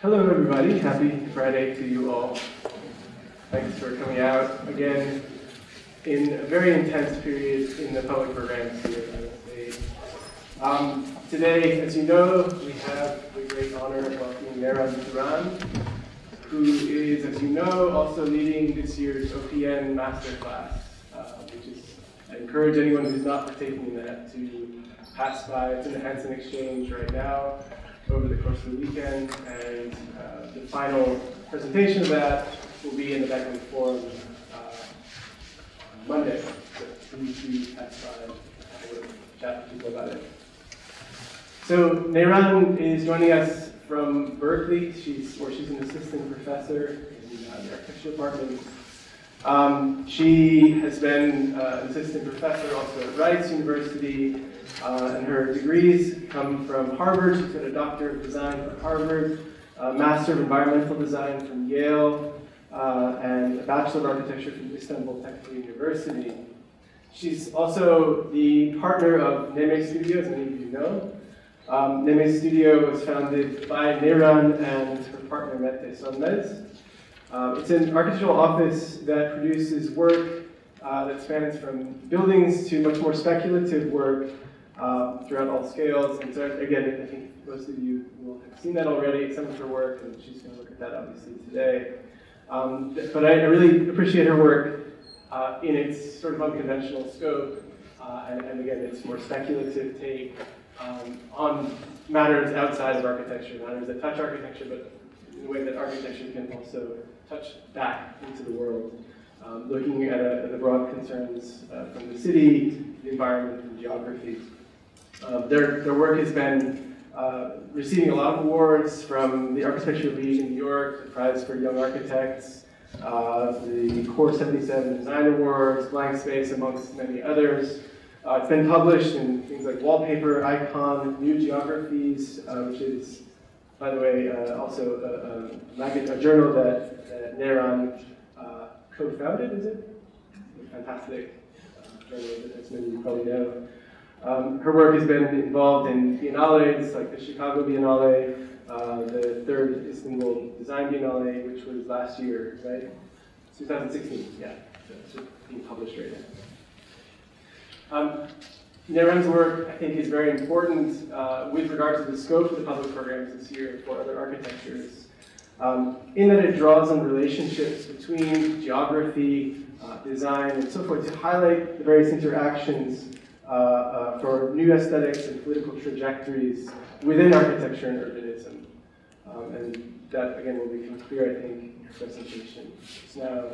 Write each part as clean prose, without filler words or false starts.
Hello everybody, happy Friday to you all. Thanks for coming out again in a very intense period in the public programs here at USAID. Today, as you know, we have the great honor of welcoming Neyran Turan, who is, as you know, also leading this year's OPN Masterclass, which is, I encourage anyone who's not partaking in that to pass by. It's in the Henderson Exchange right now, over the course of the weekend, and the final presentation of that will be in the Beckley Forum on Monday. So please do pass by and chat with people about it. So Neyran is joining us from Berkeley. She's an assistant professor in the architecture department. She has been an assistant professor also at Rice University. And her degrees come from Harvard. She's got a Doctor of Design from Harvard, a Master of Environmental Design from Yale, and a Bachelor of Architecture from Istanbul Technical University. She's also the partner of NEMESTUDIO, as many of you know. NEMESTUDIO was founded by Neyran and her partner Mete Sonmez. It's an architectural office that produces work that spans from buildings to much more speculative work throughout all scales. And so again, I think most of you will have seen that already, some of her work, and she's going to look at that obviously today. But I really appreciate her work in its sort of unconventional scope, and again, its more speculative take on matters outside of architecture, matters that touch architecture, but in a way that architecture can also touch back into the world, looking at the broad concerns from the city, the environment, and geography. Their work has been receiving a lot of awards from the Architecture League in New York, the Prize for Young Architects, the Core 77 Design Awards, Blank Space, amongst many others. It's been published in things like Wallpaper, Icon, New Geographies, which is, by the way, also a journal that Neyran co-founded, is it? A fantastic journal that as many of you probably know. Her work has been involved in biennales like the Chicago Biennale, the third Istanbul Design Biennale, which was last year, right? 2016, yeah. So it's being published right now. Neyran's work, I think, is very important with regard to the scope of the public programs this year for other architectures, in that it draws on relationships between geography, design, and so forth to highlight the various interactions for new aesthetics and political trajectories within architecture and urbanism. And that, again, will become clear, I think, in her presentation just now.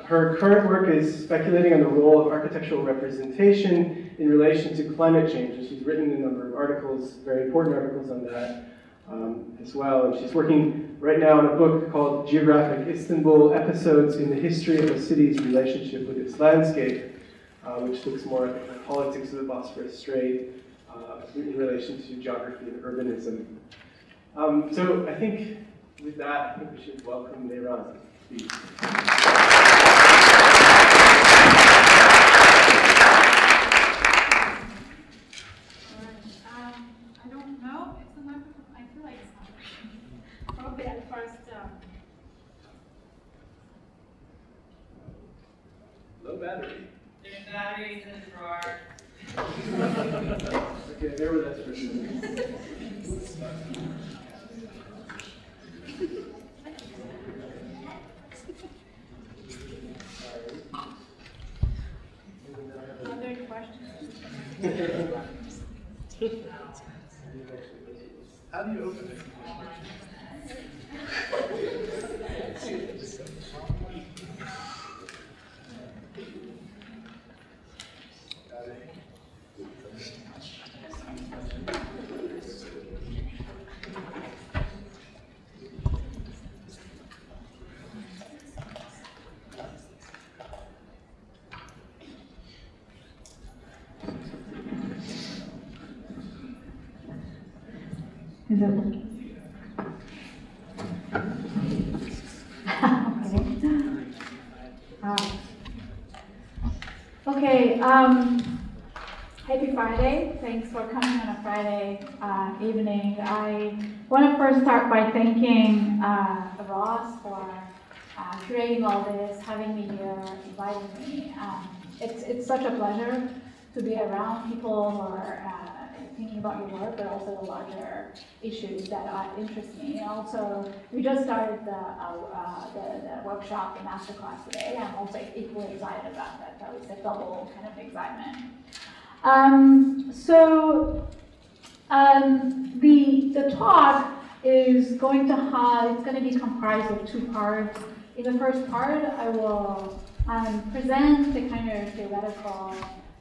Her current work is speculating on the role of architectural representation in relation to climate change, and she's written a number of articles, very important articles on that as well. And she's working right now on a book called Geographic Istanbul, Episodes in the History of a City's Relationship with its Landscape, which looks more at the politics of the Bosphorus Strait in relation to geography and urbanism. So I think with that, I think we should welcome Neyran to speak. I don't know if the microphone, I feel like it's not working. Probably at first. Low battery. There's batteries in the drawer. Okay, bear with us for a second. Other questions? How do you open it? Is it working? Okay. Happy Friday. Thanks for coming on a Friday evening. I want to first start by thanking Ross for creating all this, having me here, inviting me. It's such a pleasure to be around people who are thinking about your work, but also the larger issues that interest me. And also, we just started the workshop, the Masterclass today. I'm also equally excited about that. That was a double kind of excitement. The talk is going to be comprised of two parts. In the first part, I will present the kind of theoretical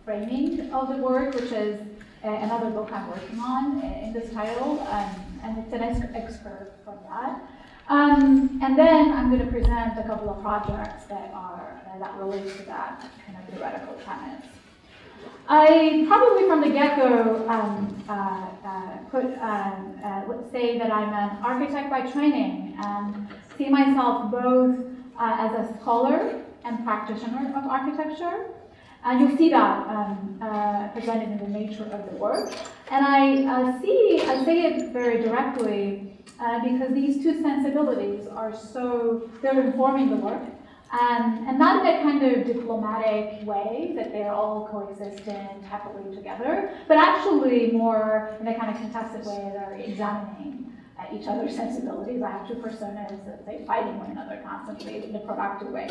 framing of the work, which is another book I'm working on in this title, and it's an excerpt from that. And then I'm going to present a couple of projects that relate to that kind of theoretical premise. I probably from the get-go let's say that I'm an architect by training and see myself both as a scholar and practitioner of architecture. And you'll see that presented in the nature of the work. And I say it very directly because these two sensibilities they're informing the work. And not in a kind of diplomatic way that they're all coexistent happily together, but actually more in a kind of contested way that are examining each other's sensibilities. I have two personas that they fighting one another constantly in a productive way.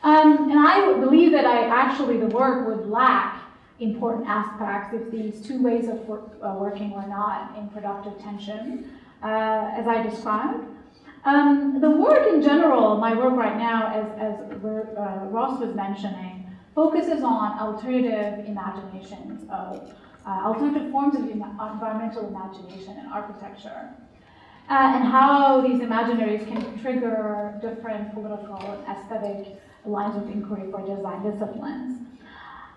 And I believe that the work would lack important aspects if these two ways of working were not in productive tension, as I described. The work in general, my work right now, as Ross was mentioning, focuses on alternative imaginations of alternative forms of environmental imagination in architecture, and how these imaginaries can trigger different political and aesthetic lines of inquiry for design disciplines.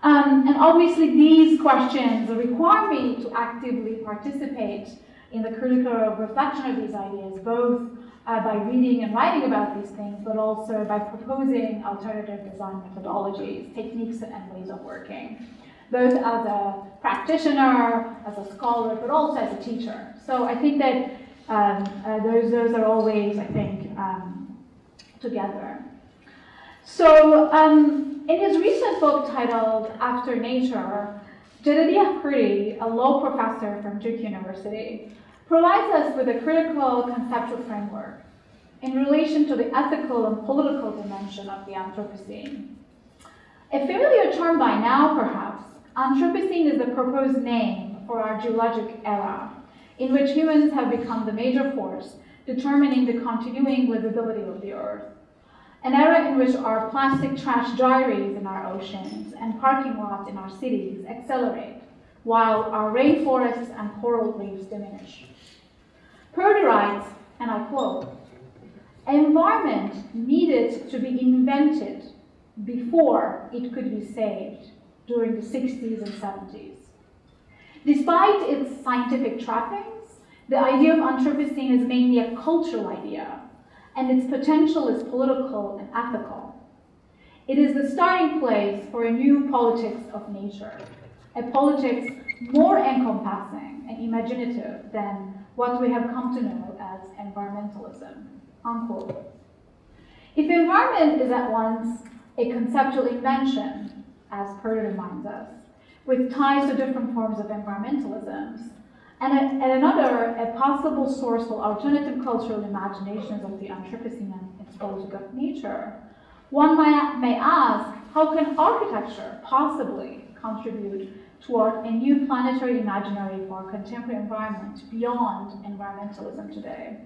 And obviously these questions require me to actively participate in the critical reflection of these ideas, both by reading and writing about these things, but also by proposing alternative design methodologies, techniques, and ways of working, both as a practitioner, as a scholar, but also as a teacher. So I think that those are always, I think, together. So in his recent book titled After Nature, Jedediah Purdy, a law professor from Duke University, provides us with a critical conceptual framework in relation to the ethical and political dimension of the Anthropocene. A familiar term by now, perhaps, Anthropocene is the proposed name for our geologic era, in which humans have become the major force determining the continuing livability of the Earth. An era in which our plastic trash diaries in our oceans and parking lots in our cities accelerate, while our rainforests and coral reefs diminish. Purdy writes, and I quote, "Environment needed to be invented before it could be saved during the 60s and 70s. Despite its scientific trappings, the idea of Anthropocene is mainly a cultural idea, and its potential is political and ethical. It is the starting place for a new politics of nature, a politics more encompassing and imaginative than what we have come to know as environmentalism," unquote. If environment is at once a conceptual invention, as Purdy reminds us, with ties to different forms of environmentalisms, and at another, a possible source for alternative cultural imaginations of the Anthropocene and its politics of nature, one may ask, how can architecture possibly contribute toward a new planetary imaginary for our contemporary environment beyond environmentalism today?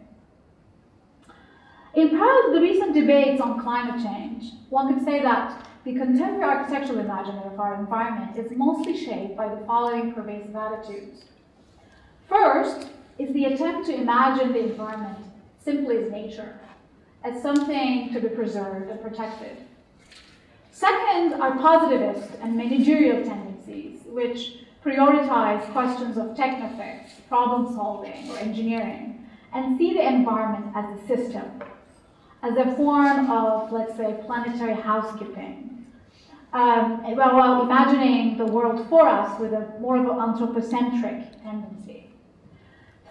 In parallel to the recent debates on climate change, one could say that the contemporary architectural imaginary of our environment is mostly shaped by the following pervasive attitudes. First is the attempt to imagine the environment simply as nature, as something to be preserved and protected. Second are positivist and managerial tendencies, which prioritize questions of technofix, problem solving, or engineering, and see the environment as a system, as a form of, let's say, planetary housekeeping, while imagining the world for us with a more of an anthropocentric tendency.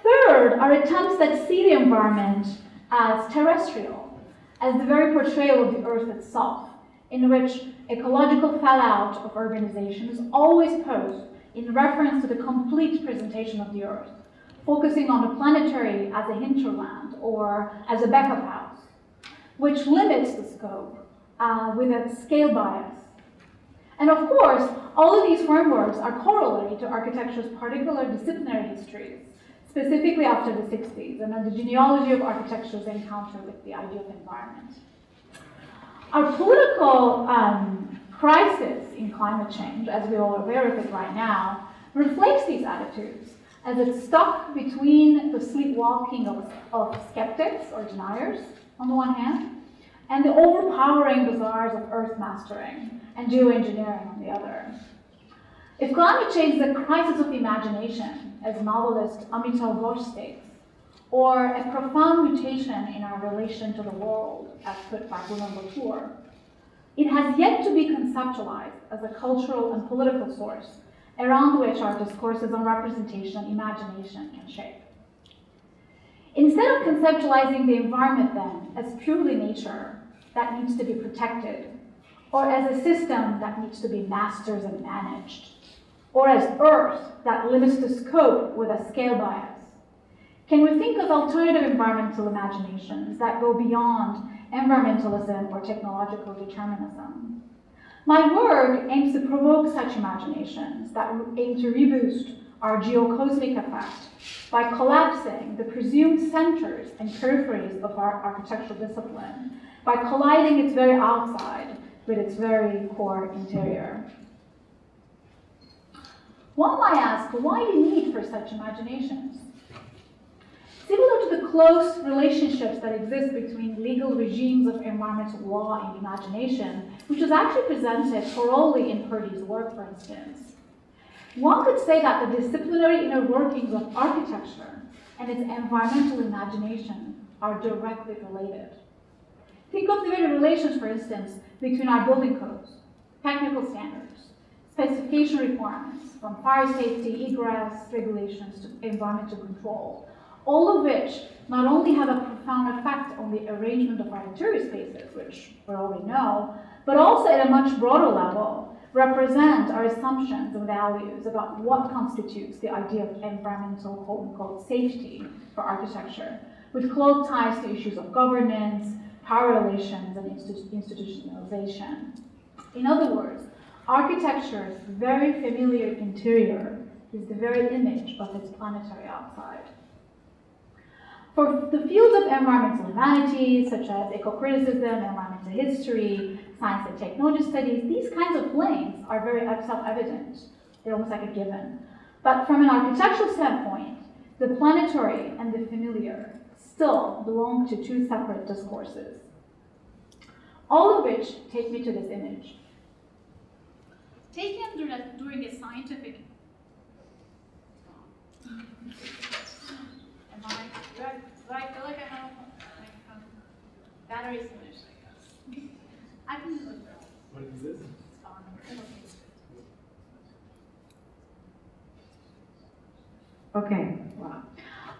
Third are attempts that see the environment as terrestrial, as the very portrayal of the Earth itself, in which ecological fallout of urbanization is always posed in reference to the complete presentation of the Earth, focusing on the planetary as a hinterland or as a backup house, which limits the scope with a scale bias. And of course, all of these frameworks are corollary to architecture's particular disciplinary histories, specifically after the 60s, and the genealogy of architecture's encounter with the idea of environment. Our political crisis in climate change, as we're all aware of it right now, reflects these attitudes, as it's stuck between the sleepwalking of skeptics or deniers, on the one hand, and the overpowering desires of earth mastering and geoengineering on the other. If climate change is a crisis of imagination, as novelist Amitav Ghosh states, or a profound mutation in our relation to the world, as put by Bruno Latour, it has yet to be conceptualized as a cultural and political source around which our discourses on representation and imagination can shape. Instead of conceptualizing the environment then as purely nature that needs to be protected, or as a system that needs to be mastered and managed, or as Earth that limits the scope with a scale bias, can we think of alternative environmental imaginations that go beyond environmentalism or technological determinism? My work aims to provoke such imaginations that aim to reboost our geocosmic effect by collapsing the presumed centers and peripheries of our architectural discipline, by colliding its very outside with its very core interior. One might ask, why the need for such imaginations? Similar to the close relationships that exist between legal regimes of environmental law and imagination, which is actually presented thoroughly in Purdy's work, for instance, one could say that the disciplinary inner workings of architecture and its environmental imagination are directly related. Think of the very relations, for instance, between our building codes, technical standards, specification requirements, from fire safety, egress regulations to environmental control, all of which not only have a profound effect on the arrangement of our interior spaces, which we already know, but also at a much broader level represent our assumptions and values about what constitutes the idea of environmental quote-unquote safety for architecture, with close ties to issues of governance, power relations, and institutionalization. In other words, architecture's very familiar interior is the very image of its planetary outside. For the fields of environmental humanities, such as eco-criticism, environmental history, science and technology studies, these kinds of links are very self-evident. They're almost like a given. But from an architectural standpoint, the planetary and the familiar still belong to two separate discourses, all of which take me to this image. Taken during a scientific... Do I feel like I have batteries finished, I guess. I can do it. What is this? It's gone. Okay, wow.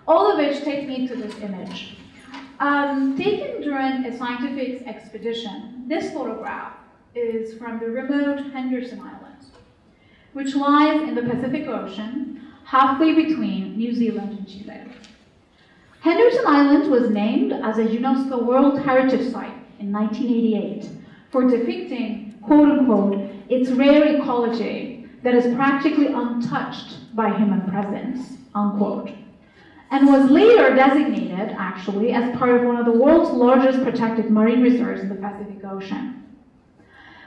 All of which take me to this image. Taken during a scientific expedition, this photograph is from the remote Henderson Island, which lies in the Pacific Ocean, halfway between New Zealand and Chile. Henderson Island was named as a UNESCO World Heritage Site in 1988 for depicting, quote-unquote, its rare ecology that is practically untouched by human presence, unquote, and was later designated, actually, as part of one of the world's largest protected marine reserves in the Pacific Ocean.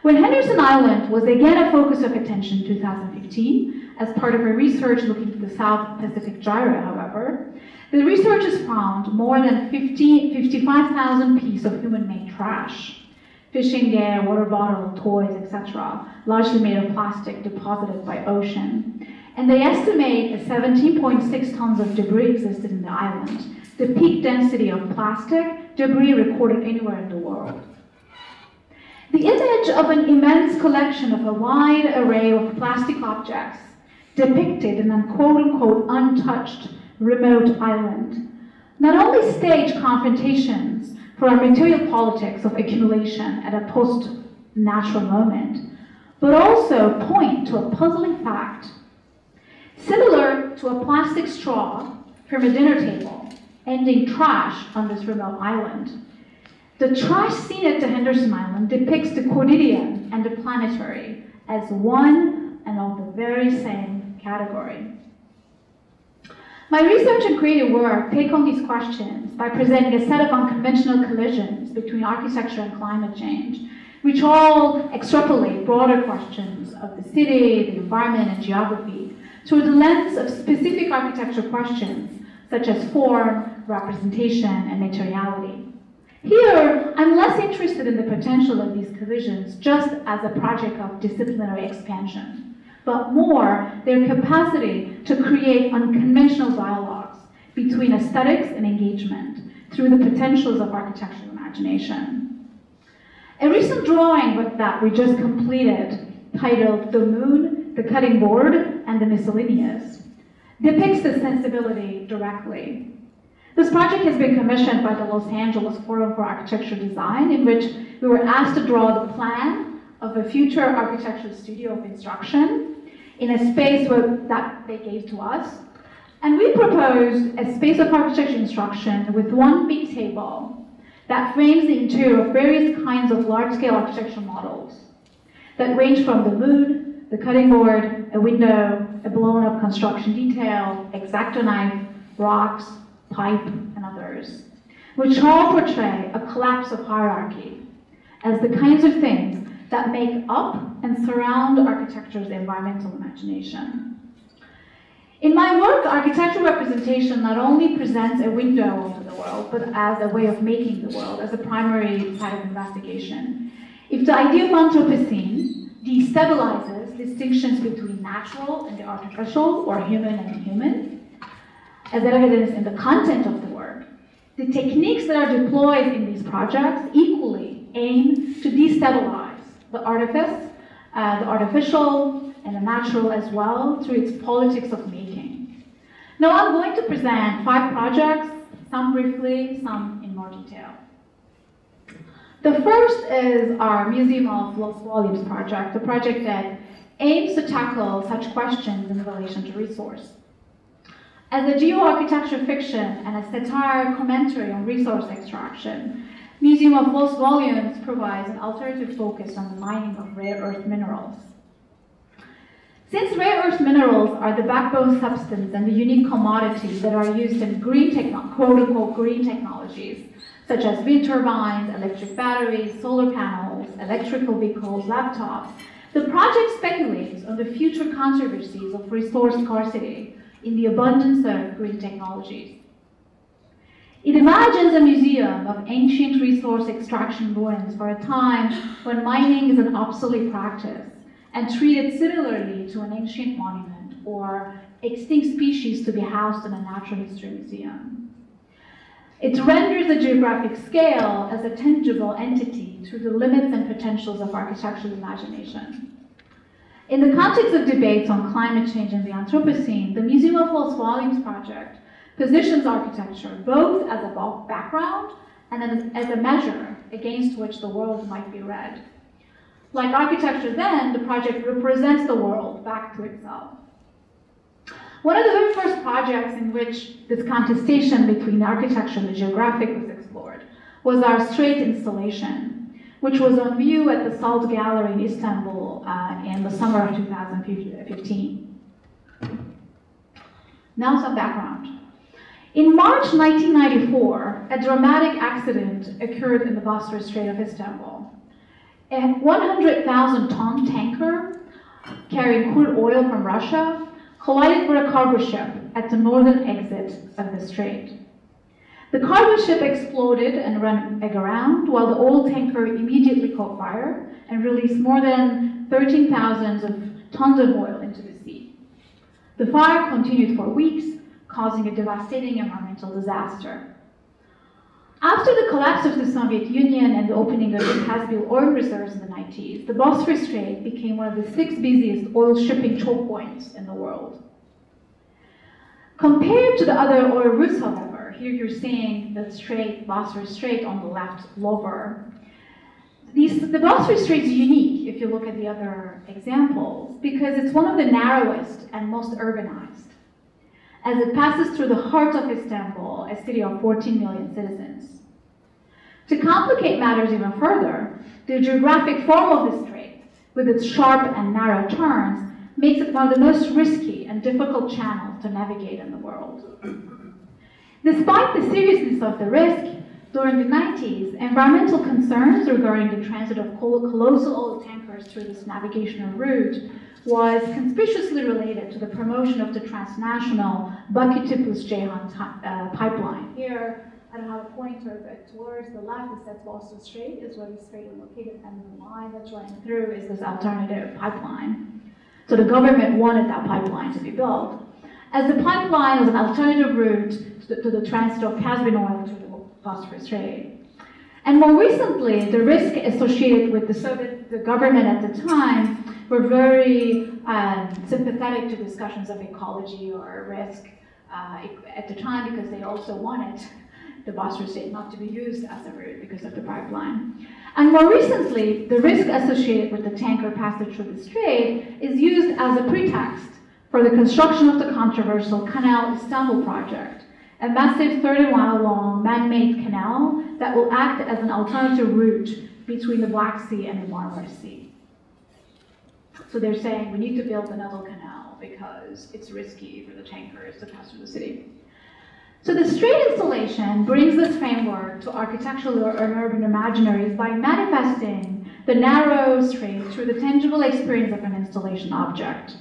When Henderson Island was again a focus of attention in 2015, as part of a research looking to the South Pacific Gyre, however, the researchers found more than 55,000 pieces of human-made trash, fishing gear, water bottle, toys, etc., largely made of plastic deposited by ocean. And they estimate that 17.6 tons of debris existed in the island, the peak density of plastic debris recorded anywhere in the world. The image of an immense collection of a wide array of plastic objects depicted in a quote-unquote untouched remote island not only stage confrontations for our material politics of accumulation at a post-natural moment, but also point to a puzzling fact. Similar to a plastic straw from a dinner table ending trash on this remote island, the trash scene at the Henderson Island depicts the quotidian and the planetary as one and of the very same category. My research and creative work take on these questions by presenting a set of unconventional collisions between architecture and climate change, which all extrapolate broader questions of the city, the environment, and geography through the lens of specific architecture questions, such as form, representation, and materiality. Here, I'm less interested in the potential of these collisions just as a project of disciplinary expansion, but more their capacity to create unconventional dialogues between aesthetics and engagement through the potentials of architectural imagination. A recent drawing that we just completed, titled "The Moon, the Cutting Board, and the Miscellaneous," depicts this sensibility directly. This project has been commissioned by the Los Angeles Forum for Architecture Design, in which we were asked to draw the plan of a future architectural studio of instruction in a space that they gave to us. And we proposed a space of architecture instruction with one big table that frames the interior of various kinds of large-scale architectural models that range from the moon, the cutting board, a window, a blown-up construction detail, X-Acto knife, rocks, pipe, and others, which all portray a collapse of hierarchy as the kinds of things that make up and surround architecture's environmental imagination. In my work, architectural representation not only presents a window into the world, but as a way of making the world, as a primary site of investigation. If the idea of Anthropocene destabilizes distinctions between natural and the artificial, or human and inhuman, as evidenced in the content of the work, the techniques that are deployed in these projects equally aim to destabilize the artifice, the artificial, and the natural as well, through its politics of making. Now I'm going to present 5 projects, some briefly, some in more detail. The first is our Museum of Lost Volumes project, a project that aims to tackle such questions in relation to resource. As a geoarchitecture fiction and a satire commentary on resource extraction, Museum of Lost Volumes provides an alternative focus on the mining of rare earth minerals. Since rare earth minerals are the backbone substance and the unique commodities that are used in quote-unquote green technologies, such as wind turbines, electric batteries, solar panels, electrical vehicles, laptops, the project speculates on the future controversies of resource scarcity in the abundance of green technologies. It imagines a museum of ancient resource extraction ruins for a time when mining is an obsolete practice and treated similarly to an ancient monument or extinct species to be housed in a natural history museum. It renders the geographic scale as a tangible entity through the limits and potentials of architectural imagination. In the context of debates on climate change and the Anthropocene, the Museum of Lost Volumes project positions architecture both as a background and as a measure against which the world might be read. Like architecture then, the project represents the world back to itself. One of the very first projects in which this contestation between architecture and the geographic was explored was our Strait installation, which was on view at the Salt Gallery in Istanbul in the summer of 2015. Now some background. In March 1994, a dramatic accident occurred in the Bosphorus Strait of Istanbul. A 100,000-ton tanker carrying crude oil from Russia collided with a cargo ship at the northern exit of the strait. The cargo ship exploded and ran aground, while the oil tanker immediately caught fire and released more than 13,000 tons of oil into the sea. The fire continued for weeks, causing a devastating environmental disaster. After the collapse of the Soviet Union and the opening of the Caspian oil reserves in the 90s, the Bosphorus Strait became one of the 6 busiest oil shipping choke points in the world. Compared to the other oil routes, however, here you're seeing the strait, Bosphorus Strait on the left lower. The Bosphorus Strait is unique if you look at the other examples because it's one of the narrowest and most urbanized, as it passes through the heart of Istanbul, a city of 14 million citizens. To complicate matters even further, the geographic form of the strait, with its sharp and narrow turns, makes it one of the most risky and difficult channels to navigate in the world. Despite the seriousness of the risk, during the 90s, environmental concerns regarding the transit of colossal oil tankers through this navigational route was conspicuously related to the promotion of the transnational Bakü-Tiflis-Ceyhan pipeline. Here, I don't have a pointer, but towards the left is that Bosphorus Strait, is where the strait is located, and the line that's running through is this alternative pipeline. So the government wanted that pipeline to be built, as the pipeline was an alternative route to the transit of Caspian oil through the Bosphorus Strait. And more recently, the risk associated with the government at the time were very sympathetic to discussions of ecology or risk at the time, because they also wanted the Bosphorus Strait not to be used as a route because of the pipeline. And more recently, the risk associated with the tanker passage through the strait is used as a pretext for the construction of the controversial Canal Istanbul project, a massive 30-mile-long man-made canal that will act as an alternative route between the Black Sea and the Marmara Sea. So they're saying we need to build another canal because it's risky for the tankers to pass through the city. So the strait installation brings this framework to architectural and urban imaginaries by manifesting the narrow strait through the tangible experience of an installation object.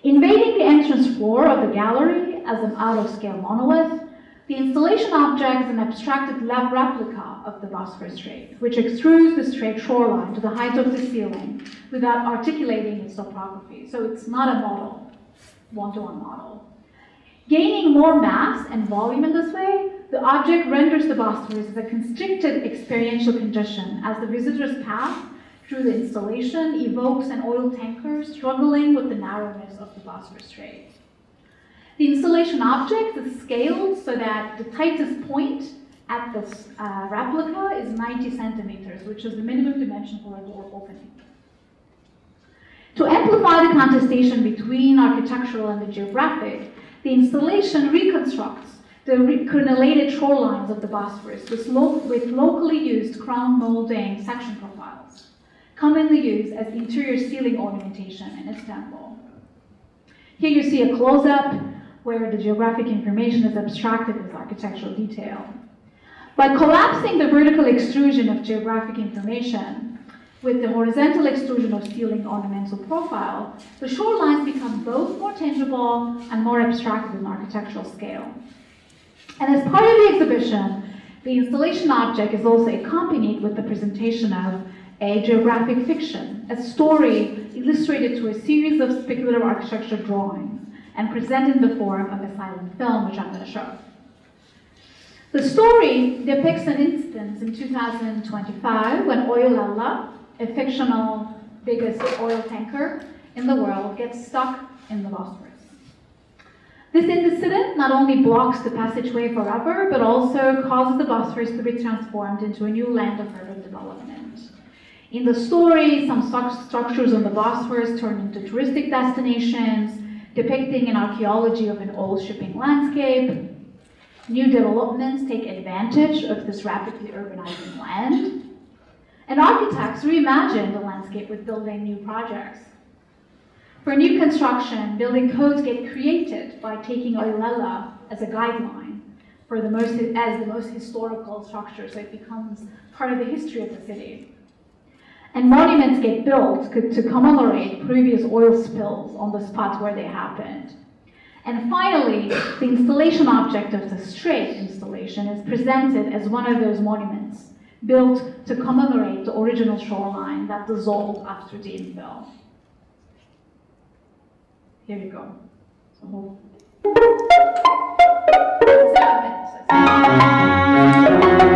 Invading the entrance floor of the gallery as an out-of-scale monolith, the installation object is an abstracted lab replica of the Bosphorus Strait, which extrudes the strait shoreline to the height of the ceiling without articulating its topography. So it's not a model, one-to-one model. Gaining more mass and volume in this way, the object renders the Bosphorus as a constricted experiential condition as the visitor's path through the installation evokes an oil tanker struggling with the narrowness of the Bosphorus Strait. The installation object is scaled so that the tightest point at this replica is 90 centimeters, which is the minimum dimension for a door opening. To amplify the contestation between architectural and the geographic, the installation reconstructs the crenellated shorelines of the Bosphorus with locally used crown molding section profiles, commonly used as interior ceiling ornamentation in Istanbul. Here you see a close-up where the geographic information is abstracted as architectural detail. By collapsing the vertical extrusion of geographic information with the horizontal extrusion of ceiling ornamental profile, the shorelines become both more tangible and more abstracted in architectural scale. And as part of the exhibition, the installation object is also accompanied with the presentation of a geographic fiction, a story illustrated through a series of speculative architecture drawings and presented in the form of a silent film, which I'm going to show. The story depicts an instance in 2025 when Oilella, a fictional biggest oil tanker in the world, gets stuck in the Bosphorus. This incident not only blocks the passageway forever, but also causes the Bosphorus to be transformed into a new land of urban development. In the story, some structures on the Bosphorus turn into touristic destinations, depicting an archaeology of an oil shipping landscape. New developments take advantage of this rapidly urbanizing land. And architects reimagine the landscape with building new projects. For new construction, building codes get created by taking Oilella as a guideline for the most historical structure, so it becomes part of the history of the city. And monuments get built to commemorate previous oil spills on the spots where they happened. And finally, the installation object of the strait installation is presented as one of those monuments built to commemorate the original shoreline that dissolved after the infill. Here you go. So, 7 minutes.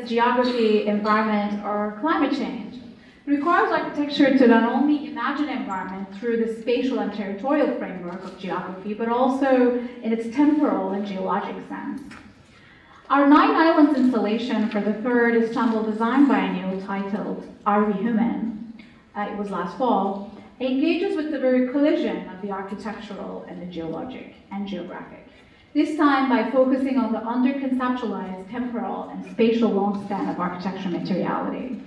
Geography, environment, or climate change. It requires architecture to not only imagine environment through the spatial and territorial framework of geography, but also in its temporal and geologic sense. Our 9 Islands installation for the 3rd Istanbul Design Biennial, titled Are We Human? It was last fall, engages with the very collision of the architectural and the geologic and geographic. This time by focusing on the under-conceptualized temporal and spatial long span of architecture materiality.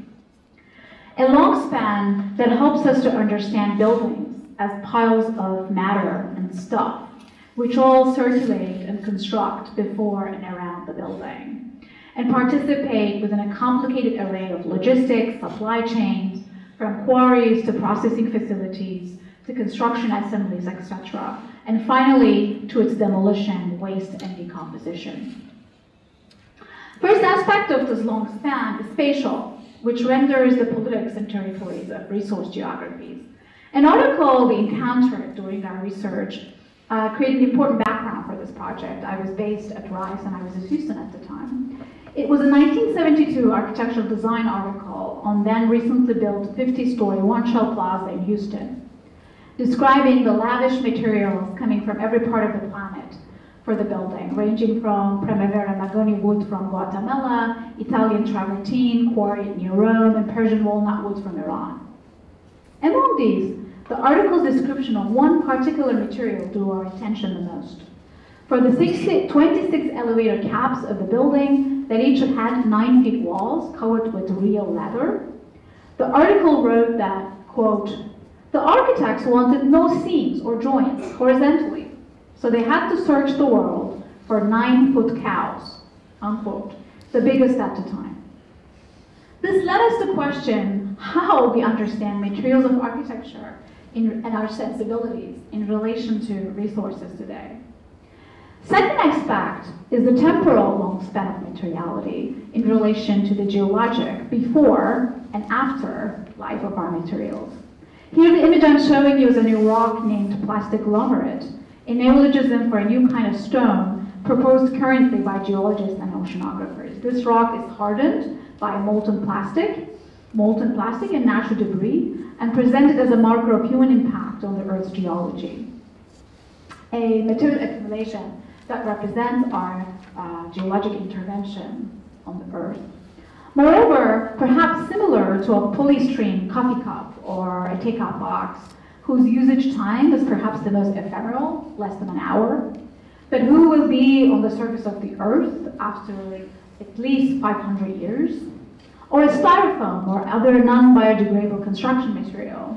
A long span that helps us to understand buildings as piles of matter and stuff, which all circulate and construct before and around the building, and participate within a complicated array of logistics, supply chains, from quarries to processing facilities, to construction assemblies, etc., and finally to its demolition, waste, and decomposition. First aspect of this long span is spatial, which renders the politics and territories of resource geographies. An article we encountered during our research created an important background for this project. I was based at Rice and I was in Houston at the time. It was a 1972 architectural design article on then recently built 50-story One Shell Plaza in Houston, describing the lavish materials coming from every part of the planet for the building, ranging from Primavera mahogany wood from Guatemala, Italian travertine quarried near Rome, and Persian walnut woods from Iran. Among these, the article's description of one particular material drew our attention the most. For the 26 elevator caps of the building that each had 9 feet walls covered with real leather, the article wrote that, quote, the architects wanted no seams or joints horizontally, so they had to search the world for 9-foot cows, unquote, the biggest at the time. This led us to question how we understand materials of architecture and our sensibilities in relation to resources today. Second aspect is the temporal long span of materiality in relation to the geologic before and after life of our materials. Here the image I'm showing you is a new rock named plastic glomerate, a neologism for a new kind of stone proposed currently by geologists and oceanographers. This rock is hardened by molten plastic and natural debris, and presented as a marker of human impact on the Earth's geology. A material accumulation that represents our geologic intervention on the Earth. Moreover, perhaps similar to a polystyrene coffee cup or a takeout box, whose usage time is perhaps the most ephemeral, less than an hour, but who will be on the surface of the Earth after at least 500 years, or a styrofoam or other non-biodegradable construction material,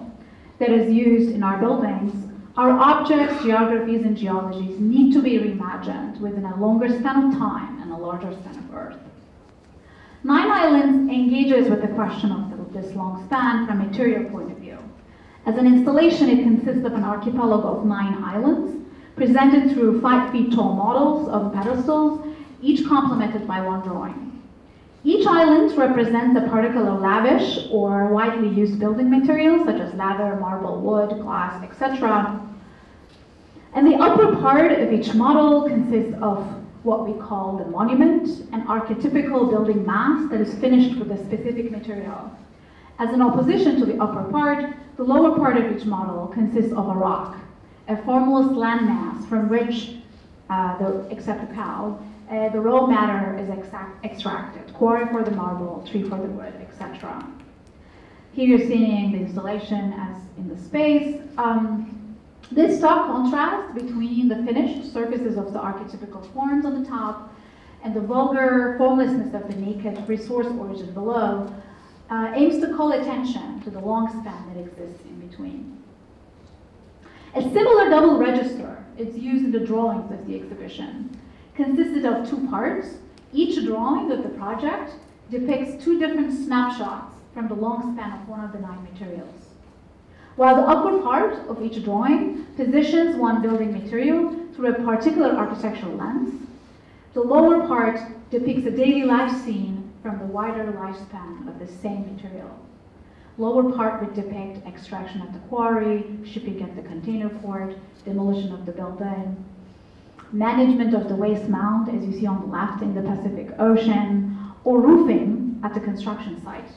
that is used in our buildings, our objects, geographies, and geologies need to be reimagined within a longer span of time and a larger span of Earth. Nine Islands engages with the question of this long span from a material point of view. As an installation, it consists of an archipelago of 9 islands, presented through 5 feet tall models of pedestals, each complemented by one drawing. Each island represents a particle of lavish or widely used building materials, such as leather, marble, wood, glass, etc. And the upper part of each model consists of what we call the monument, an archetypical building mass that is finished with a specific material. As an opposition to the upper part, the lower part of each model consists of a rock, a formless landmass from which, except the cow, the raw matter is extracted, quarry for the marble, tree for the wood, etc. Here you're seeing the installation as in the space. This stark contrast between the finished surfaces of the archetypical forms on the top and the vulgar formlessness of the naked resource origin below aims to call attention to the long span that exists in between. A similar double register is used in the drawings of the exhibition. Consisted of 2 parts. Each drawing of the project depicts 2 different snapshots from the long span of one of the 9 materials. While the upper part of each drawing positions one building material through a particular architectural lens, the lower part depicts a daily life scene from the wider lifespan of the same material. Lower part would depict extraction at the quarry, shipping at the container port, demolition of the building, management of the waste mound, as you see on the left in the Pacific Ocean, or roofing at the construction site,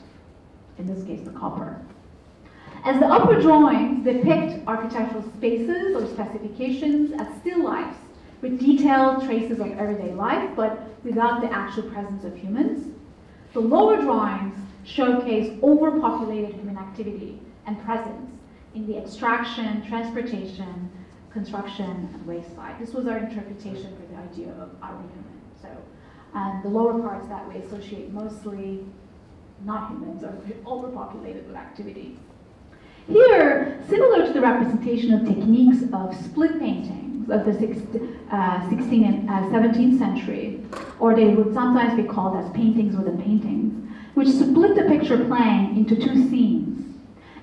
in this case the copper. As the upper drawings depict architectural spaces or specifications as still lifes with detailed traces of everyday life, but without the actual presence of humans, the lower drawings showcase overpopulated human activity and presence in the extraction, transportation, construction, and waste site. This was our interpretation for the idea of our human. So, and the lower parts that we associate mostly not humans are overpopulated with activity. Here, similar to the representation of techniques of split paintings of the 16th and 17th century, or they would sometimes be called as paintings within paintings, which split the picture plane into 2 scenes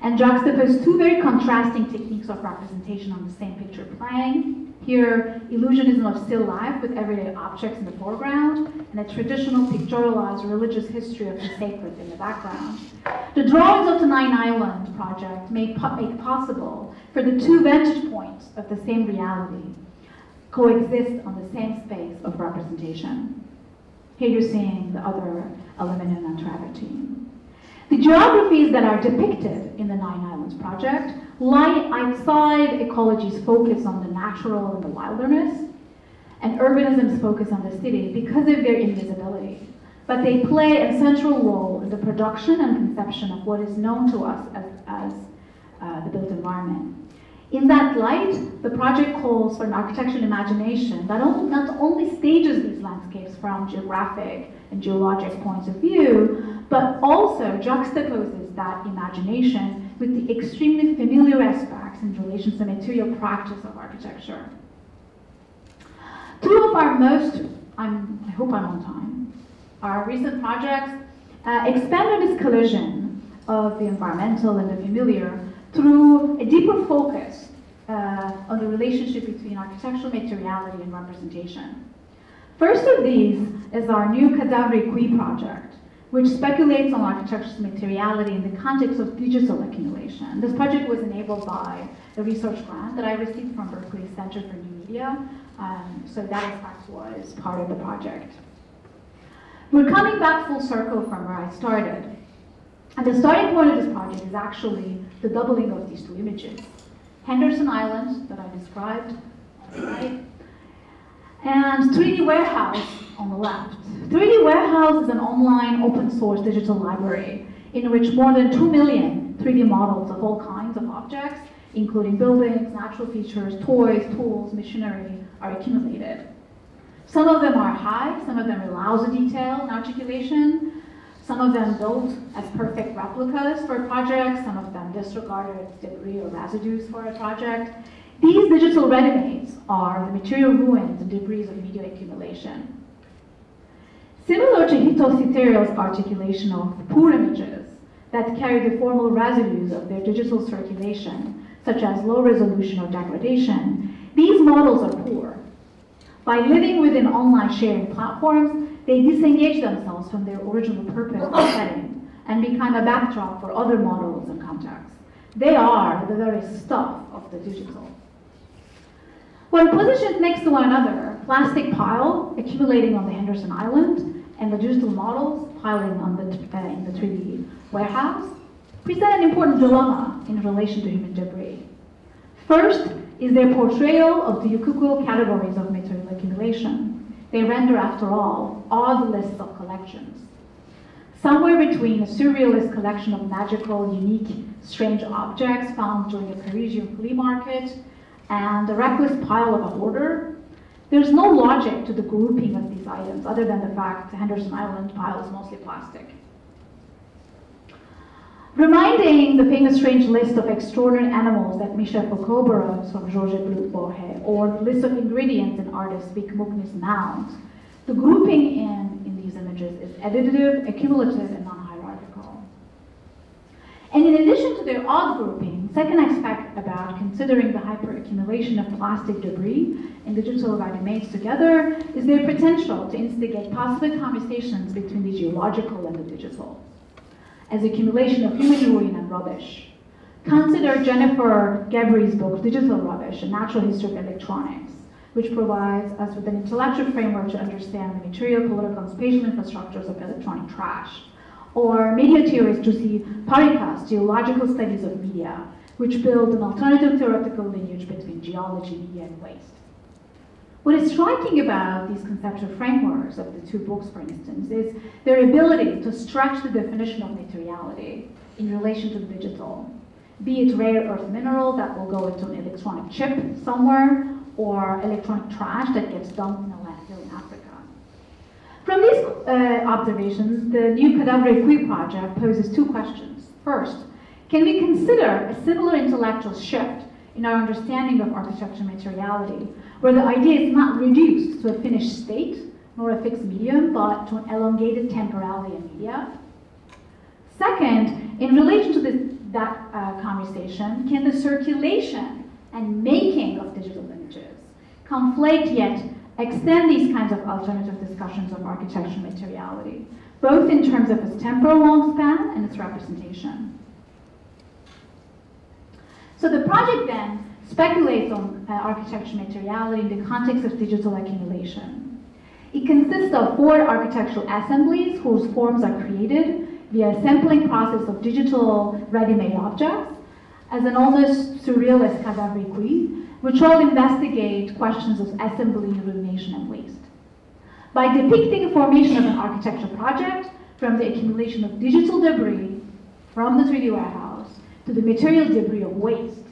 and juxtapose 2 very contrasting techniques of representation on the same picture plane. Here, illusionism of still life with everyday objects in the foreground, and a traditional pictorialized religious history of the sacred in the background. The drawings of the 9 Island project make possible for the 2 vantage points of the same reality coexist on the same space of representation. Here you're seeing the other aluminum and travertine. The geographies that are depicted in the 9 Islands project lie outside ecology's focus on the natural and the wilderness, and urbanism's focus on the city because of their invisibility. But they play a central role in the production and conception of what is known to us as the built environment. In that light, the project calls for an architectural imagination that not only stages these landscapes from geographic and geologic points of view, but also juxtaposes that imagination with the extremely familiar aspects in relation to the material practice of architecture. 2 of our most, I hope I'm on time, our recent projects expand on this collision of the environmental and the familiar through a deeper focus on the relationship between architectural materiality and representation. First of these is our new Cadavre Qui project, which speculates on architectural materiality in the context of digital accumulation. This project was enabled by a research grant that I received from Berkeley Center for New Media, so that in fact was part of the project. We're coming back full circle from where I started. And the starting point of this project is actually the doubling of these 2 images. Henderson Island, that I described on the right, and 3D Warehouse on the left. 3D Warehouse is an online open source digital library in which more than 2 million 3D models of all kinds of objects, including buildings, natural features, toys, tools, machinery, are accumulated. Some of them are high, some of them are lousy detail and articulation. Some of them built as perfect replicas for projects, some of them disregarded debris or residues for a project. These digital ready-mades are the material ruins and debris of media accumulation. Similar to Hitoshi Teruo's articulation of poor images that carry the formal residues of their digital circulation, such as low resolution or degradation, these models are poor. By living within online sharing platforms, they disengage themselves from their original purpose and setting and become a backdrop for other models and contexts. They are the very stuff of the digital. When positioned next to one another, plastic pile accumulating on the Henderson Island and the digital models piling on in the 3D warehouse present an important dilemma in relation to human debris. First is their portrayal of the Yukuko categories of material accumulation. They render, after all, odd lists of collections. Somewhere between a surrealist collection of magical, unique, strange objects found during a Parisian flea market and a reckless pile of a hoarder, there's no logic to the grouping of these items other than the fact the Henderson Island pile is mostly plastic. Reminding the famous strange list of extraordinary animals that Michel Foucault borrows from Georges Borges, or the list of ingredients in artist Vic Mukni's mounds, the grouping in these images is additive, accumulative, and non-hierarchical. And in addition to their odd grouping, second aspect about considering the hyperaccumulation of plastic debris and digital ready-mades together is their potential to instigate possible conversations between the geological and the digital, as accumulation of human ruin and rubbish. Consider Jennifer Gabri's book, Digital Rubbish, A Natural History of Electronics, which provides us with an intellectual framework to understand the material, political, and spatial infrastructures of electronic trash. Or media theorist Jussi Parikka's Geological Studies of Media, which build an alternative theoretical lineage between geology, media, and waste. What is striking about these conceptual frameworks of the two books, for instance, is their ability to stretch the definition of materiality in relation to the digital, be it rare earth mineral that will go into an electronic chip somewhere, or electronic trash that gets dumped in a landfill in Africa. From these observations, the new Cadavre Qui project poses two questions. First, can we consider a similar intellectual shift in our understanding of architecture materiality, where the idea is not reduced to a finished state, nor a fixed medium, but to an elongated temporality in media? Second, in relation to that conversation, can the circulation and making of digital images conflate yet extend these kinds of alternative discussions of architectural materiality, both in terms of its temporal longspan and its representation? So the project then speculates on architectural materiality in the context of digital accumulation. It consists of 4 architectural assemblies whose forms are created via a sampling process of digital ready-made objects as an almost surrealist cadavre qui, which all investigate questions of assembly, ruination, and waste. By depicting the formation of an architectural project from the accumulation of digital debris from the 3D warehouse to the material debris of waste,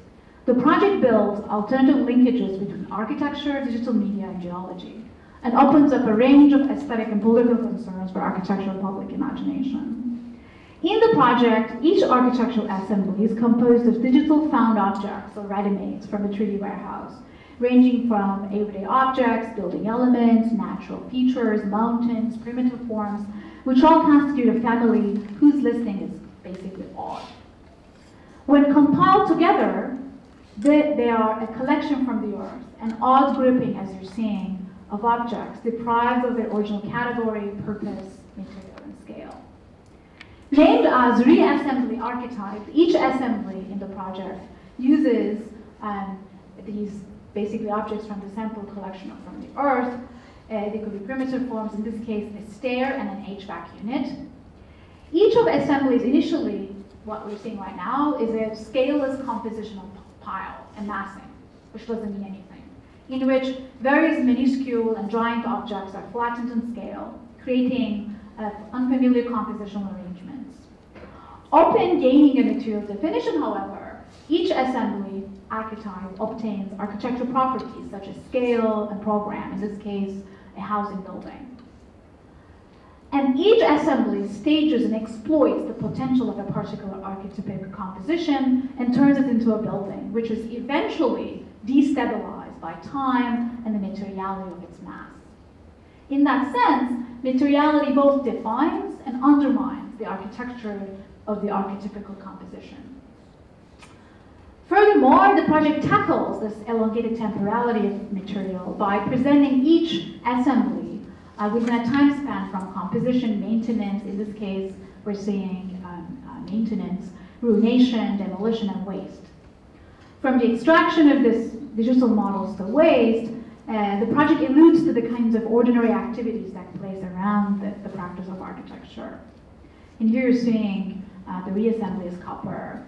the project builds alternative linkages between architecture, digital media, and geology, and opens up a range of aesthetic and political concerns for architectural public imagination. In the project, each architectural assembly is composed of digital found objects or ready-mades from a 3D warehouse, ranging from everyday objects, building elements, natural features, mountains, primitive forms, which all constitute a family whose listing is basically odd. When compiled together, they are a collection from the earth, an odd grouping, as you're seeing, of objects deprived of their original category, purpose, material, and scale. Named as reassembly archetypes, each assembly in the project uses these basically objects from the sample collection from the earth. They could be primitive forms, in this case a stair and an HVAC unit. Each of assemblies initially, what we're seeing right now, is a scaleless compositional pile, a massing, which doesn't mean anything, in which various minuscule and giant objects are flattened in scale, creating unfamiliar compositional arrangements. Upon gaining a material definition, however, each assembly archetype obtains architectural properties such as scale and program, in this case, a housing building. And each assembly stages and exploits the potential of a particular archetypic composition and turns it into a building, which is eventually destabilized by time and the materiality of its mass. In that sense, materiality both defines and undermines the architecture of the archetypical composition. Furthermore, the project tackles this elongated temporality of material by presenting each assembly within a time span from composition, maintenance. In this case, we're seeing maintenance, ruination, demolition, and waste. From the extraction of this digital models to waste, the project alludes to the kinds of ordinary activities that place around the practice of architecture. And here you're seeing the reassembly as copper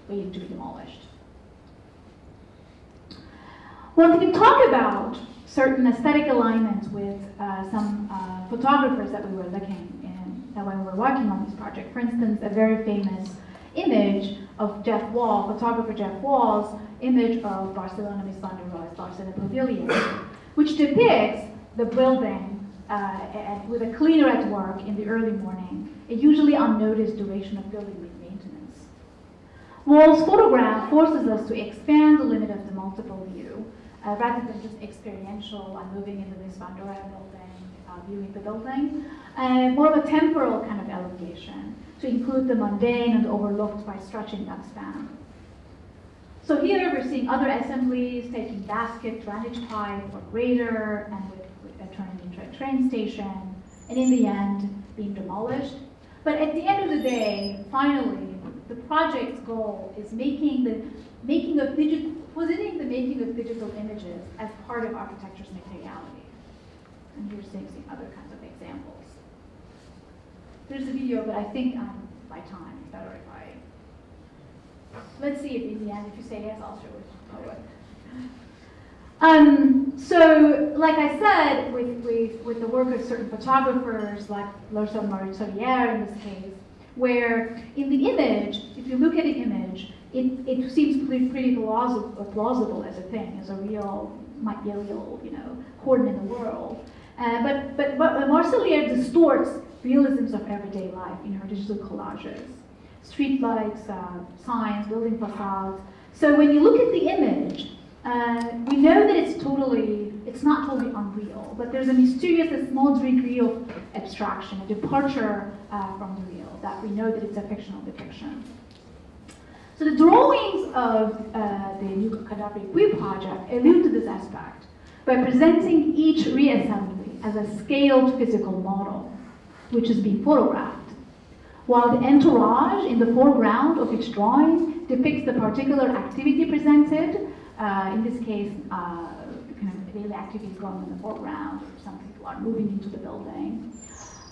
waiting to be demolished. Well, we can talk about certain aesthetic alignments with some photographers that we were looking in when we were working on this project. For instance, a very famous image of Jeff Wall, photographer Jeff Wall's image of Barcelona Miss Van der Rohe's Barcelona Pavilion, which depicts the building with a cleaner at work in the early morning, a usually unnoticed duration of building with maintenance. Wall's photograph forces us to expand the limit of the multiple view, rather than just experiential and moving into this Van der Rohe building, viewing the building, more of a temporal kind of elongation to include the mundane and overlooked by stretching that span. So here we're seeing other assemblies taking basket, drainage pipe, or grader, and with turning into a train station, and in the end being demolished. But at the end of the day, finally, the project's goal is positioning the making of digital images as part of architecture's materiality. And here's seeing some other kinds of examples. There's a video, but I think by time, it's better if I... Let's see if in the end, if you say yes, I'll show it. So, like I said, with the work of certain photographers, like Larson Marie-Solier in this case, where in the image, if you look at the image, it seems pretty plausible as a thing, as a real material, cordon in the world. But Marie-Solier distorts realisms of everyday life in her digital collages. Streetlights, signs, building facades. So when you look at the image, we know that it's not totally unreal, but there's a mysterious, a small degree of abstraction, a departure from the real, that we know that it's a fictional depiction. So the drawings of the new Geographic Fiction project allude to this aspect by presenting each reassembly as a scaled physical model, which is being photographed, while the entourage in the foreground of each drawing depicts the particular activity presented. In this case, kind of daily activities going on in the foreground, or some people are moving into the building.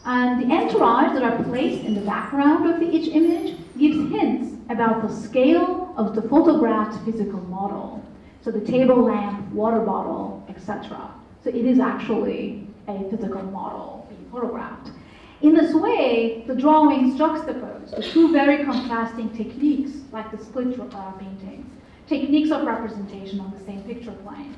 And the entourage that are placed in the background of each image gives hints about the scale of the photographed physical model. So the table lamp, water bottle, etc. So it is actually a physical model being photographed. In this way, the drawings juxtapose the two very contrasting techniques, like the split paintings, techniques of representation on the same picture plane.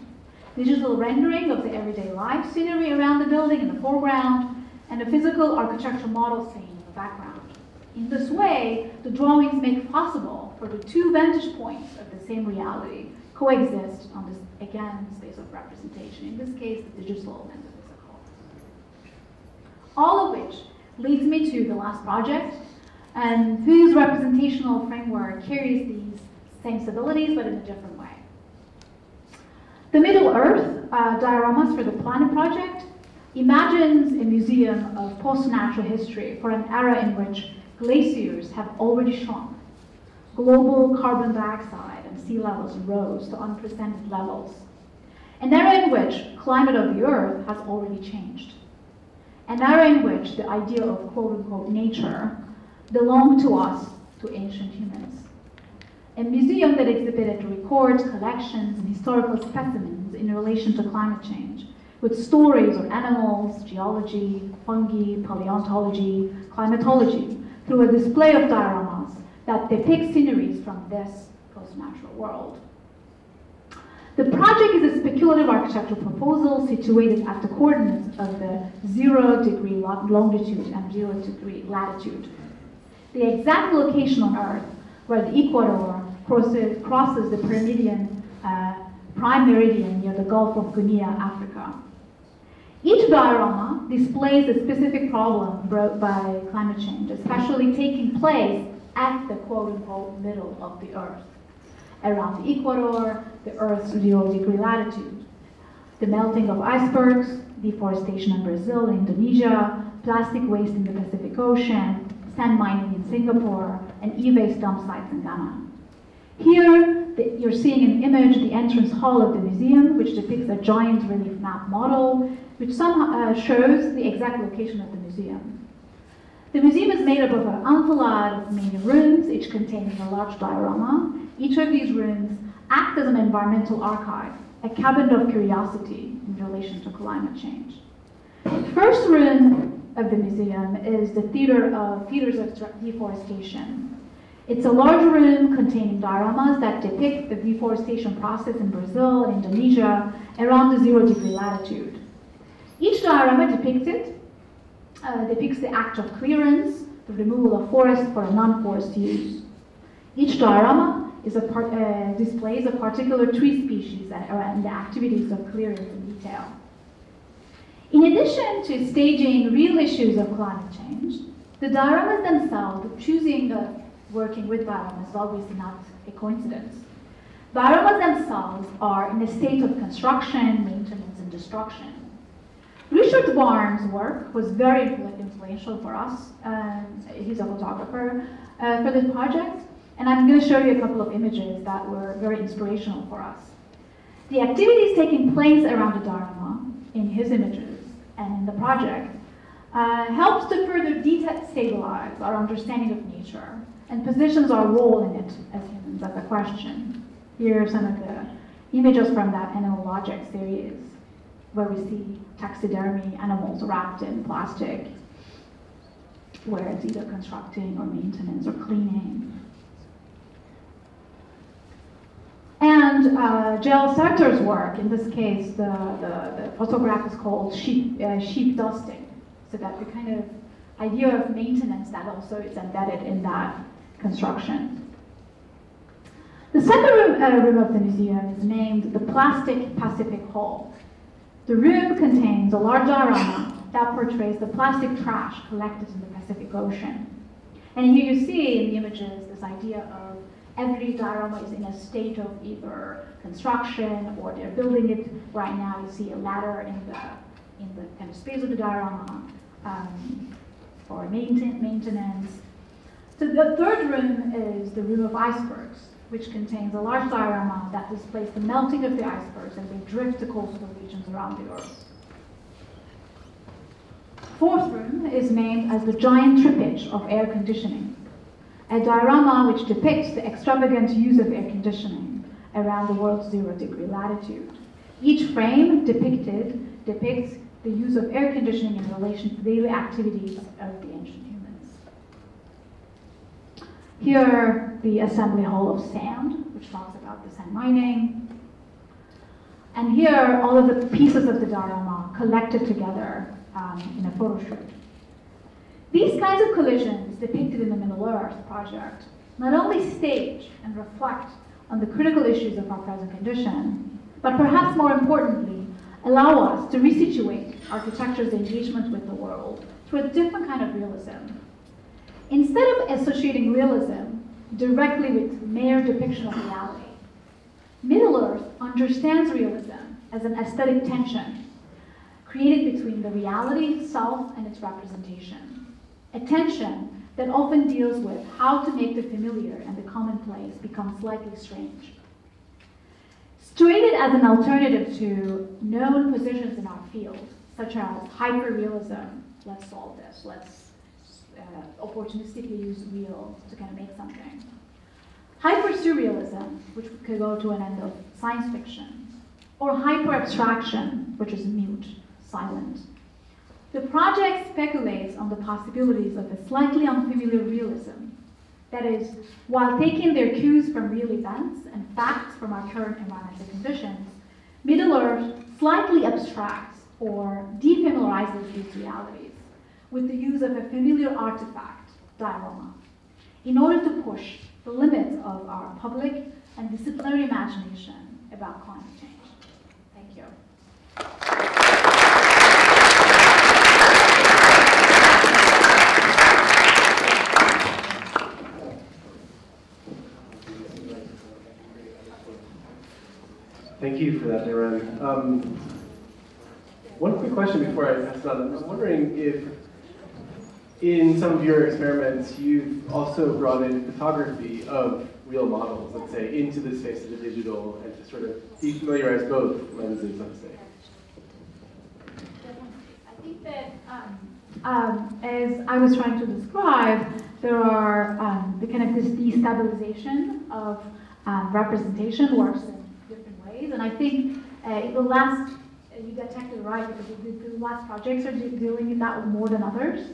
Digital rendering of the everyday life scenery around the building in the foreground, and a physical architectural model scene in the background. In this way, the drawings make possible for the two vantage points of the same reality coexist on this, again, space of representation. In this case, the digital and the physical. All of which leads me to the last project, and whose representational framework carries these sensibilities, but in a different way. The Middle Earth dioramas for the Planet project imagines a museum of post-natural history for an era in which glaciers have already shrunk. Global carbon dioxide and sea levels rose to unprecedented levels. An era in which climate of the Earth has already changed. An era in which the idea of quote-unquote nature belonged to us, to ancient humans. A museum that exhibited records, collections, and historical specimens in relation to climate change, with stories of animals, geology, fungi, paleontology, climatology, through a display of dioramas that depict sceneries from this post-natural world. The project is a speculative architectural proposal situated at the coordinates of the 0-degree longitude and 0-degree latitude. The exact location on Earth where the equator crosses the prime meridian near the Gulf of Guinea, Africa. Each diorama displays a specific problem brought by climate change, especially taking place at the quote-unquote middle of the Earth, around the equator, the Earth's 0-degree latitude. The melting of icebergs, deforestation in Brazil, Indonesia, plastic waste in the Pacific Ocean, sand mining in Singapore, and e-waste dump sites in Ghana. Here, you're seeing an image, the entrance hall of the museum, which depicts a giant relief map model, which shows the exact location of the museum. The museum is made up of an enfilade of many rooms, each containing a large diorama. Each of these rooms act as an environmental archive, a cabinet of curiosity in relation to climate change. The first room of the museum is the Theaters of Deforestation. It's a large room containing dioramas that depict the deforestation process in Brazil and Indonesia around the 0-degree latitude. Each diorama depicts the act of clearance, the removal of forest for a non-forest use. Each diorama displays a particular tree species and the activities of clearance in detail. In addition to staging real issues of climate change, the dioramas themselves, working with dioramas is obviously not a coincidence. Dioramas themselves are in a state of construction, maintenance, and destruction. Richard Barnes' work was very influential for us. He's a photographer for this project, and I'm going to show you a couple of images that were very inspirational for us. The activities taking place around the diorama in his images and in the project helps to further destabilize our understanding of nature and positions our role in it as humans as a question. Here are some of the images from that Animal Logic series, where we see taxidermy animals wrapped in plastic, where it's either constructing or maintenance or cleaning. And J.L. Sartor's work, in this case, the photograph is called sheep dusting, so that the kind of idea of maintenance that also is embedded in that construction. The second room of the museum is named the Plastic Pacific Hall. The room contains a large diorama that portrays the plastic trash collected in the Pacific Ocean. And here you see in the images this idea of every diorama is in a state of either construction or they're building it. Right now you see a ladder in the kind of space of the diorama for maintenance. So the third room is the room of icebergs, which contains a large diorama that displays the melting of the icebergs as they drift to coastal regions around the Earth. Fourth room is named as the giant trippage of air conditioning, a diorama which depicts the extravagant use of air conditioning around the world's 0-degree latitude. Each frame depicts the use of air conditioning in relation to daily activities of the ancient humans. Here, the assembly hall of sand, which talks about the sand mining. And here, all of the pieces of the diorama collected together in a photo shoot. These kinds of collisions depicted in the Middle Earth project not only stage and reflect on the critical issues of our present condition, but perhaps more importantly, allow us to resituate architecture's engagement with the world through a different kind of realism. Instead of associating realism directly with mere depiction of reality, Middle-earth understands realism as an aesthetic tension created between the reality itself and its representation. A tension that often deals with how to make the familiar and the commonplace become slightly strange. Situated as an alternative to known positions in our field, such as hyper-realism, let's solve this, let's opportunistically use real to kind of make something. Hyper-surrealism, which could go to an end of science fiction, or hyper-abstraction, which is mute, silent. The project speculates on the possibilities of a slightly unfamiliar realism, That is, while taking their cues from real events and facts from our current environmental conditions, Middle-earth slightly abstracts or defamiliarizes these realities with the use of a familiar artifact, diorama, in order to push the limits of our public and disciplinary imagination about climate change. Thank you. Thank you for that, Neyran. One quick question before I pass it on. I'm wondering if in some of your experiments you've also brought in photography of real models, let's say, into the space of the digital and to sort of defamiliarize both lenses, let's say. I think that as I was trying to describe, there are the kind of this destabilization of representation works in different ways, and I think in the last, you detected right, because the last projects are dealing with that more than others,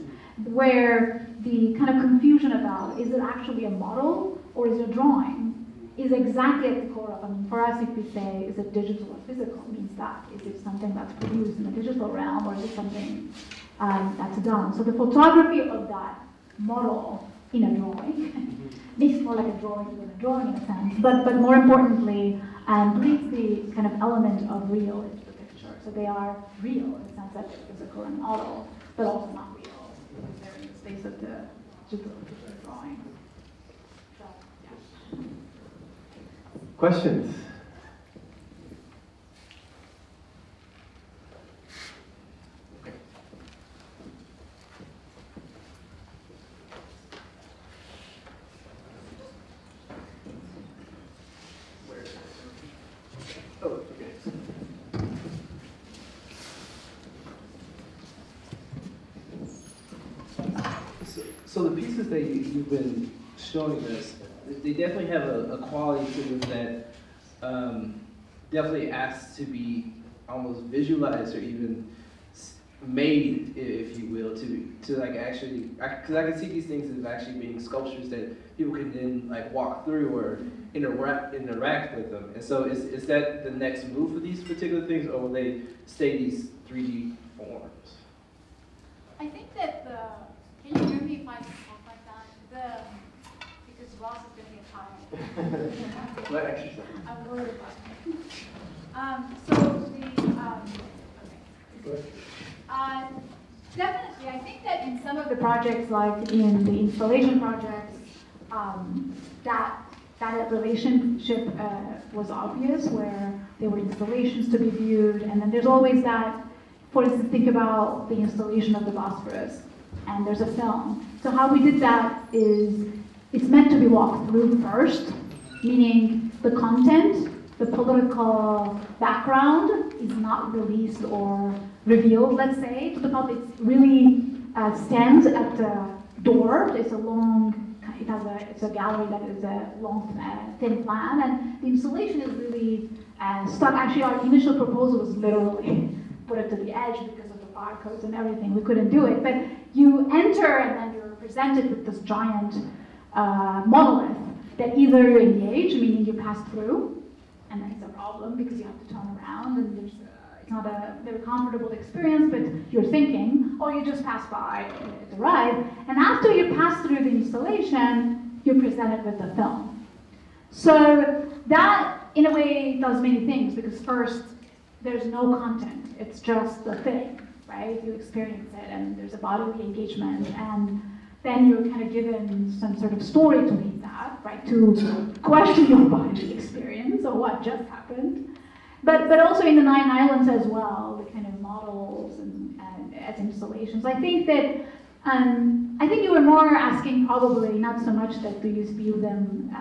where the kind of confusion about is it actually a model or is it a drawing is exactly at the core of, I mean, for us, if we say, is it digital or physical, means that. Is it something that's produced in the digital realm, or is it something that's done? So the photography of that model in a drawing makes it more like a drawing than a drawing in a sense, but more importantly, brings the kind of element of real into the picture. So they are real in the sense that they're physical and model, but also not real, because they're in the space of the digital drawing. So, yeah. Questions? Oh, okay. So the pieces that you've been showing us, they definitely have a quality to them that definitely asks to be almost visualized or even made, if you will, to like actually, because I can see these things as actually being sculptures that people can then like walk through or interact with them. And so is that the next move for these particular things, or will they stay these 3D forms? I think that can you hear me if I talk like that? Because Ross is going to get tired. Let exercise. I'm worried about it. Definitely, I think that in some of the projects, like in the installation projects, that relationship was obvious, where there were installations to be viewed, and then there's always that. For instance, think about the installation of the Bosphorus, and there's a film. So how we did that is, it's meant to be walked through first, meaning the content, the political background is not released or revealed, let's say, to the public. It really stands at the door. It's a long, it's a gallery that is a long, thin plan, and the installation is really stuck. Actually, our initial proposal was literally put it to the edge because of the barcodes and everything. We couldn't do it, but you enter and then you're presented with this giant monolith that either you engage, meaning you pass through, and then it's a problem because you have to turn around, and there's it's not a very comfortable experience, but you're thinking, or you just pass by, it's a ride, and after you pass through the installation, you're presented with the film. So that, in a way, does many things, because first, there's no content, it's just the thing, right? You experience it, and there's a bodily engagement, and then you're kind of given some sort of story to meet that, right? To question your bodily experience or what just happened. But also in the 9 Islands as well, the kind of models and as installations. I think that, I think you were more asking probably not so much that do you view them,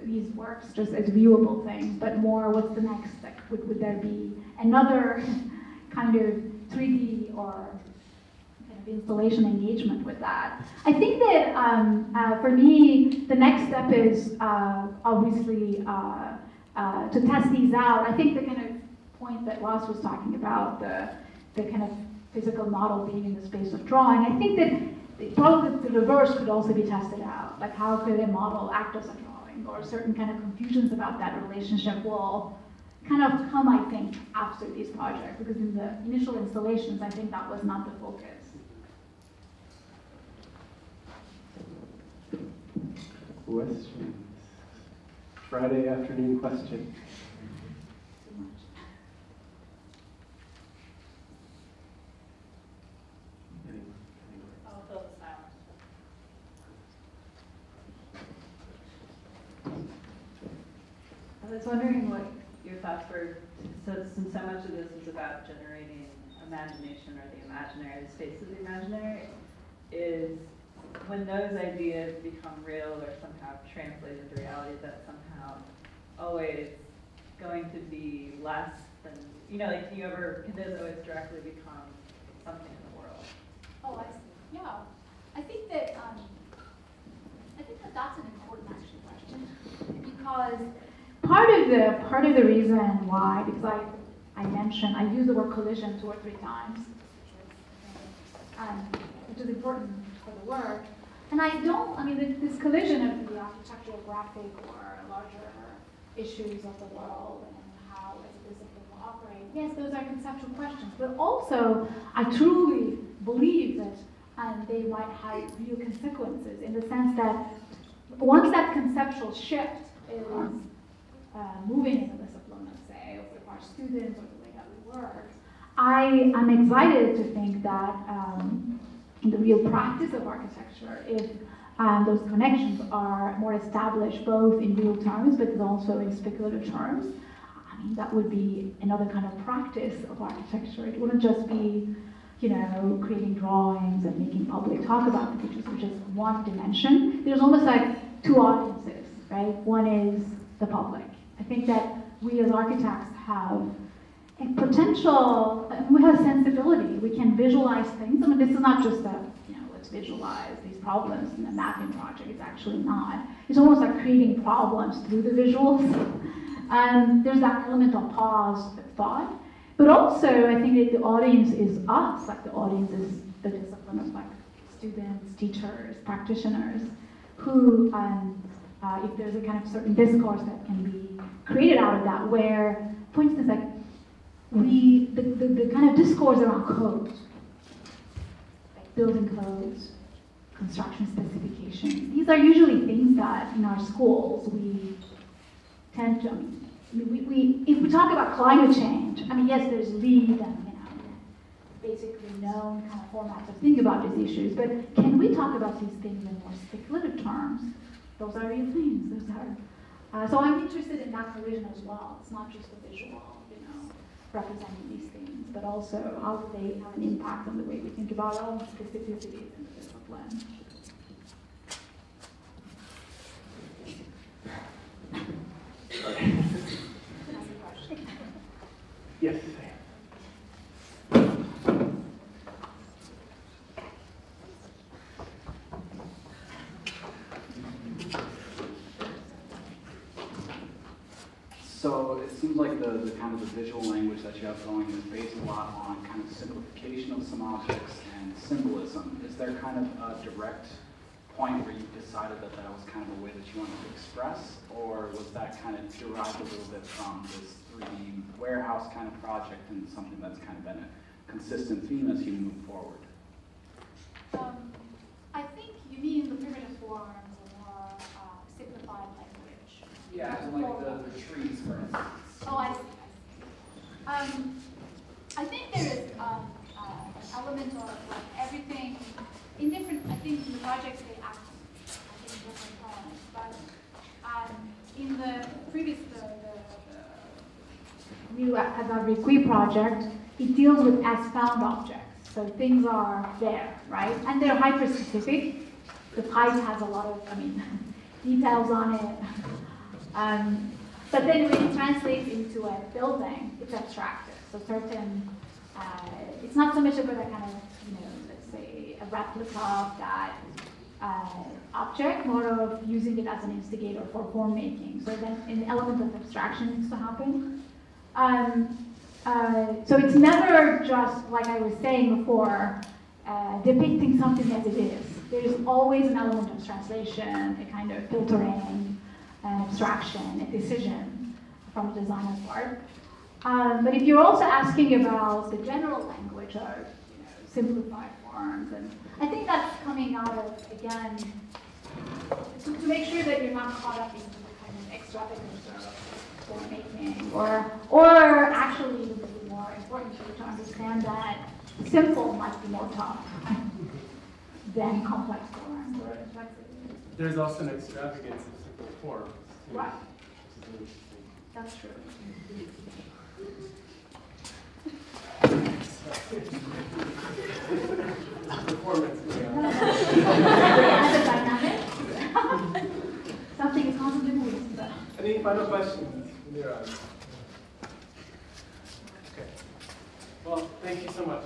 these works just as viewable things, but more what's the next, like would there be another kind of 3D or kind of installation engagement with that? I think that for me, the next step is obviously to test these out. I think the kind of point that Ross was talking about, the kind of physical model being in the space of drawing, I think that probably the reverse could also be tested out. Like how could a model act as a drawing, or certain kind of confusions about that relationship will kind of come, I think, after these projects, because in the initial installations, I think that was not the focus. Questions? Friday afternoon question. I'll fill the silence. I was wondering what your thoughts were, since so much of this is about generating imagination or the imaginary, the space of the imaginary, is when those ideas become real or somehow translated to reality, that somehow always going to be less than, like, can those always directly become something in the world? Oh, I see. Yeah. I think that that's an important actually question, because part of the reason why, because I mentioned, I used the word collision 2 or 3 times, which is important for the work. And this collision of the architectural, graphic, or larger issues of the world and how as a discipline will operate, yes, those are conceptual questions. But also, I truly believe that they might have real consequences, in the sense that once that conceptual shift is moving in the discipline, let's say, of our students or the way that we work, I'm excited to think that in the real practice of architecture, if those connections are more established both in real terms but also in speculative terms, that would be another kind of practice of architecture. It wouldn't just be, creating drawings and making public talk about the features, which is one dimension. There's almost like 2 audiences, right? One is the public. I think that we as architects have a potential, we have sensibility. We can visualize things. This is not just a, let's visualize these problems in a mapping project. It's actually not. It's almost like creating problems through the visuals. There's that element of pause, of thought. But also, I think that the audience is us, like the audience is the discipline of like students, teachers, practitioners, who, if there's a kind of certain discourse that can be created out of that, where, for instance, like the kind of discourse around codes, like building codes, construction specifications, these are usually things that in our schools we tend to, if we talk about climate change, yes, there's LEED and basically known kind of formats of thinking about these issues, but can we talk about these things in more speculative terms? Those are real things. Those are. So I'm interested in that collision as well. It's not just the visual, representing these things, but also how do they have an impact on the way we think about our own specificities in the discipline. Yes. So it seems like the kind of the visual language that you have going is based a lot on kind of simplification of some objects and symbolism. Is there kind of a direct point where you decided that that was kind of a way that you wanted to express, or was that kind of derived a little bit from this 3D warehouse kind of project and something that's kind of been a consistent theme as you move forward? I think you mean the primitive forms or more simplified language. Yeah, like the trees, for instance. Oh, I see. I think there is an element of everything in different. I think in the projects they act in different forms, but in the previous the new Geographic project, it deals with as found objects. So things are there, right? And they're hyper-specific. The pipe has a lot of, details on it. But then when it translates into a building, it's abstracted. So certain, it's not so much about a kind of, let's say, a replica of that object, more of using it as an instigator for form making. So then an element of abstraction needs to happen. So it's never just, like I was saying before, depicting something as it is. there's always an element of translation, a kind of filtering, an abstraction, a decision from the designer's part. But if you're also asking about the general language of simplified forms, and I think that's coming out of, again, to make sure that you're not caught up in the kind of extravagance of form making, or actually the more important for you to understand that simple might be more tough than complex forms or complexity. There's also an extravagance of simple forms. Too, Right. Which is interesting. That's true. Performance going on. As a dynamic, something is constantly moving. Any final questions? Neyran? Okay. Well, thank you so much.